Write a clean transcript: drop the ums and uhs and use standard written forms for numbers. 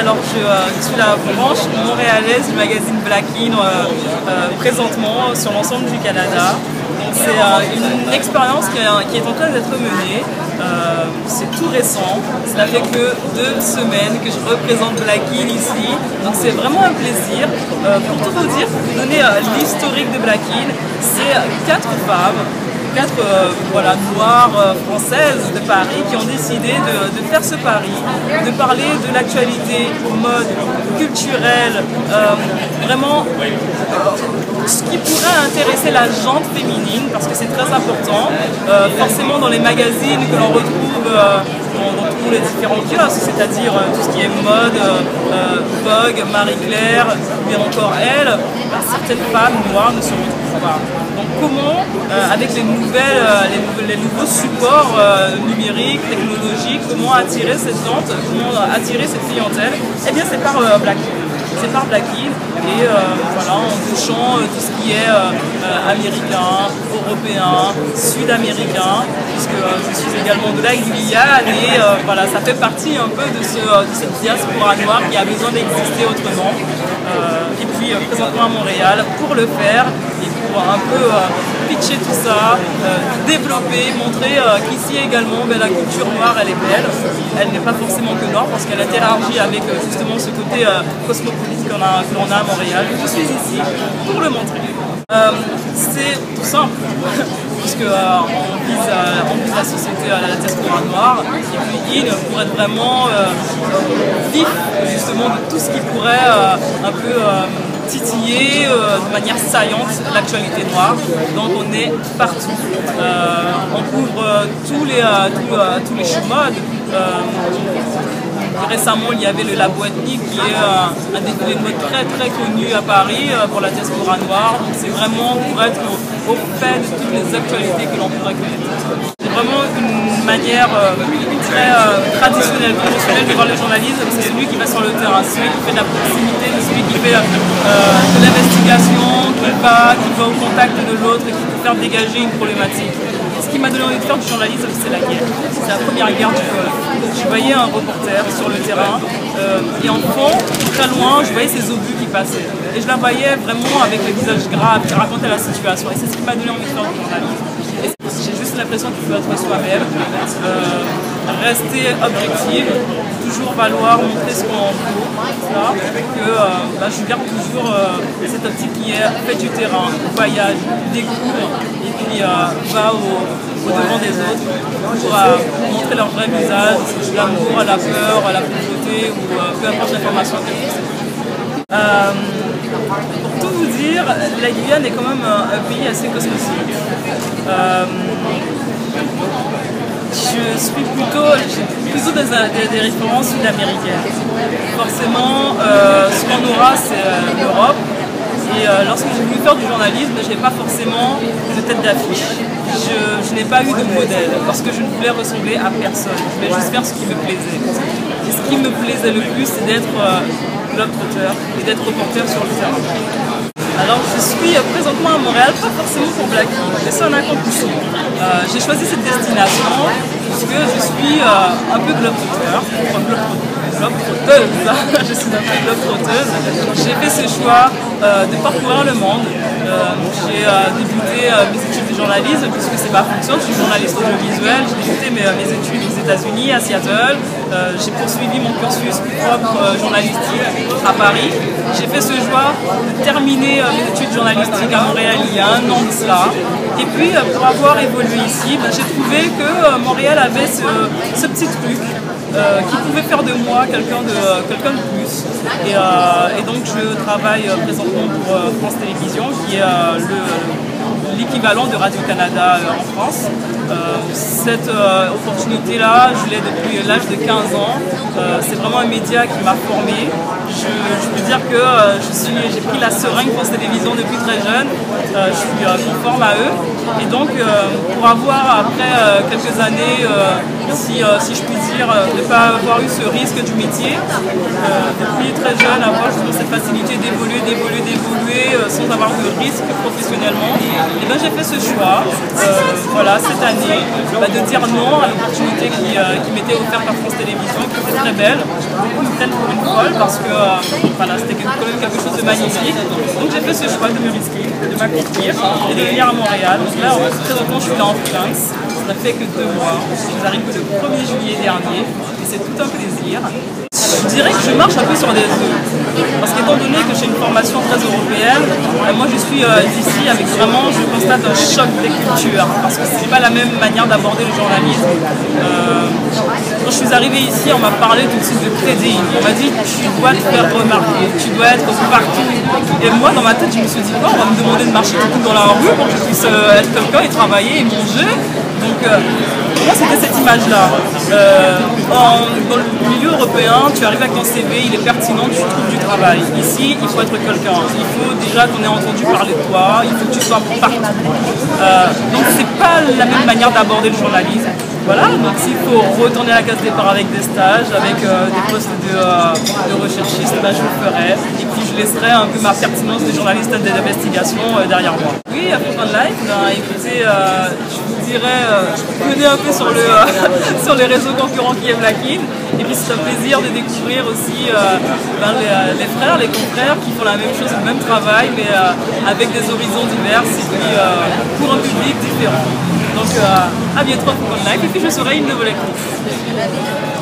alors je suis la branche montréalaise du magazine Black In présentement sur l'ensemble du Canada. C'est une expérience qui est en train d'être menée. C'est tout récent, cela fait que 2 semaines que je représente Black In ici, donc c'est vraiment un plaisir. Pour tout vous dire, pour vous donner l'historique de Black In, c'est 4 femmes, 4 noires françaises de Paris qui ont décidé de faire ce pari, de parler de l'actualité mode, culturelle, vraiment ce qui pourrait intéresser la gente féminine, parce que c'est très important, forcément dans les magazines que l'on retrouve dans tous les différents kiosques, c'est-à-dire tout ce qui est mode, Vogue, Marie-Claire, bien encore elle, certaines femmes noires ne se retrouvent pas. Donc comment, avec les nouveaux supports numériques, technologiques, comment attirer cette gente, comment attirer cette clientèle? Eh bien c'est par Black In. C'est par Black In et voilà, en touchant tout ce qui est américain, européen, sud-américain, puisque je suis également de la Guyane et voilà, ça fait partie un peu de cette diaspora noire qui a besoin d'exister autrement. Et puis présentement à Montréal pour le faire et pour un peu pitcher tout ça, développer, montrer qu'ici également la culture noire elle est belle, elle n'est pas forcément que noire parce qu'elle interagit avec justement ce côté cosmopolite que l'on a à Montréal. Je suis ici pour le montrer. C'est tout simple, puisque on vise la société à la diaspora noire, et puis In pour être vraiment vif justement de tout ce qui pourrait un peu titiller de manière saillante l'actualité noire. Donc on est partout, on couvre tous les shows mode. Récemment, il y avait le Labo Ethnique qui est un défilé de mode très très connu à Paris pour la diaspora noire. Donc c'est vraiment pour être au fait de toutes les actualités que l'on pourrait connaître. C'est vraiment une manière très traditionnelle, conventionnelle de voir le journalisme. C'est celui qui va sur le terrain, celui qui fait de la proximité, celui qui fait de l'investigation, qui va au contact de l'autre et qui peut faire dégager une problématique. Ce qui m'a donné envie de faire du journalisme, c'est la guerre. C'est la première guerre du Golfe. Je voyais un reporter sur le terrain et en fond, très loin, je voyais ces obus qui passaient. Et je la voyais vraiment avec le visage grave qui racontait la situation. Et c'est ce qui m'a donné envie de faire du journalisme. Et j'ai juste l'impression qu'il faut être soi-même, rester objectif, toujours valoir montrer ce qu'on vaut, que je garde toujours cette optique qui est fait du terrain, voyage, découvre et puis va au devant des autres pour montrer leur vrai visage, l'amour, la peur, la pauvreté ou peu importe l'information qu'elle possède. Pour tout vous dire, la Guyane est quand même un pays assez cosmopolite. J'ai plutôt des références sud-américaines. Forcément, ce qu'on aura, c'est l'Europe. Et lorsque j'ai voulu faire du journalisme, je n'ai pas forcément de tête d'affiche. Je n'ai pas eu de modèle parce que je ne voulais ressembler à personne. Je voulais juste faire ce qui me plaisait. Et ce qui me plaisait le plus, c'est d'être globe-trotter et d'être reporter sur le terrain. Alors je suis présentement à Montréal, pas forcément pour Black In, mais c'est un accomplissement. J'ai choisi cette destination parce que je suis un peu globe-trotter, globe-trotteuse, je suis un peu globe-trotteuse. J'ai fait ce choix de parcourir le monde. J'ai débuté mes études de journalisme puisque c'est ma fonction, je suis journaliste audiovisuel. J'ai débuté mes études aux États-Unis, à Seattle. J'ai poursuivi mon cursus propre journalistique à Paris. J'ai fait ce choix de terminer mes études journalistiques à Montréal il y a 1 an de cela. Et puis pour avoir évolué ici, j'ai trouvé que Montréal avait ce petit truc qui pouvait faire de moi quelqu'un de plus. Et donc je travaille présentement pour France Télévisions, qui est l'équivalent de Radio-Canada en France. Cette opportunité-là, je l'ai depuis l'âge de 15 ans. C'est vraiment un média qui m'a formé. Je peux dire que j'ai pris la seringue France Télévisions depuis très jeune. Je suis conforme à eux. Et donc, pour avoir, après quelques années, si je puis dire, ne pas avoir eu ce risque du métier, depuis très jeune, avoir toujours cette facilité d'évoluer sans avoir de risque professionnellement, et bien j'ai fait ce choix, voilà, cette année, de dire non à l'opportunité qui m'était offerte par France Télévisions, qui était très belle. Beaucoup me prennent pour une folle parce que voilà, c'était quand même quelque chose de magnifique. Donc j'ai fait ce choix de me risquer, de m'accomplir et de venir à Montréal. Donc là, présentement, je suis là en freelance. Ça n'a fait que 2 mois. J'arrive le 1er juillet dernier et c'est tout un plaisir. Je dirais que je marche un peu sur des œufs. Parce qu'étant donné que j'ai une formation très européenne, moi je suis d'ici avec vraiment, je constate un choc des cultures. Parce que c'est pas la même manière d'aborder le journalisme. Quand je suis arrivée ici, on m'a parlé tout de suite de crédit. On m'a dit tu dois te faire remarquer, tu dois être partout. Et moi dans ma tête, je me suis dit quoi, on va me demander de marcher tout dans la rue pour que je puisse être quelqu'un et travailler et manger. Donc pour moi c'était cette image-là. Dans le milieu européen, tu arrives avec ton CV, il est pertinent, tu trouves du travail. Ici, il faut être quelqu'un. Il faut déjà qu'on ait entendu parler de toi, il faut que tu sois partout. Donc c'est pas la même manière d'aborder le journalisme. Voilà, donc s'il faut retourner à la case départ avec des stages, avec des postes de recherchiste, ben, je le ferai. Et puis je laisserai un peu ma pertinence de journaliste d'investigation derrière moi. Oui, à Faucon Live, ben, écoutez, je vous dirais, venez un peu sur, sur les réseaux concurrents qui est Black-in. Et puis c'est un plaisir de découvrir aussi les frères, les confrères qui font la même chose, le même travail, mais avec des horizons divers et puis pour un public différent. Donc à bientôt à Faucon Live et puis je serai une de vos lectrices.